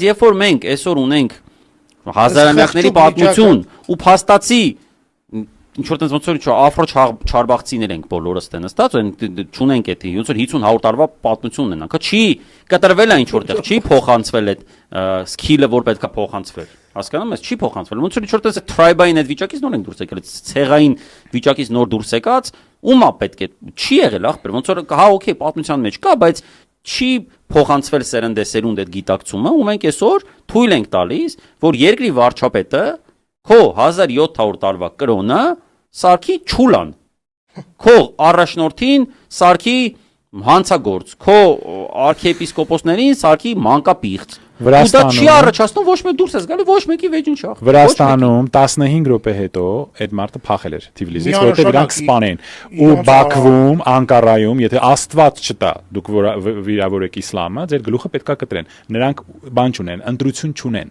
Երբ որ մենք այսօր ունենք հազարամյակների պատմություն ու փաստացի ինչ որ տենց ոնց որ աֆրո չարբախցիներ ենք բոլորս տեն նստած չունենք այդ ոնց որ 50-100 տարվա պատմություն ունենանք չի կտրվել է ինչ որտեղ չի փոխանցվել այդ սկիլը որ պետքա փոխանցվել հասկանում ես չի փոխանցվել ոնց որ ինչ որ տենց tribe-ային այդ վիճակից նոր ենք դուրս եկել ցեղային վիճակից նոր դուրս եկած ումա պետք է չի եղել ախպեր ոնց որ հա օքեյ պատմության մեջ կա բայց չի փոխանցվել սերնդեսերունդ այդ գիտակցումը ու մենք այսօր թույլ ենք տալիս որ երկրի վարչապետը քո 1700 տարվա կրոնը սարքի չուլան քո առաջնորդին սարքի հանցագործ քո արքիեպիսկոպոսներին սարքի մանկապիղծ ու դա չի առաջացնում ոչ մեկ դուրս ես գալի ոչ մեկի վեճին շախ Վրաստանում 15 րոպե հետո այդ մարդը փախել էր Թիֆլիսից որտեղ իրանք սպանեն ու Բաքվում Անկարայում եթե Աստված չտա դուք վիրավորեք իսլամը ձեր գլուխը պետքա կտրեն նրանք բան չունեն ընտրություն չունեն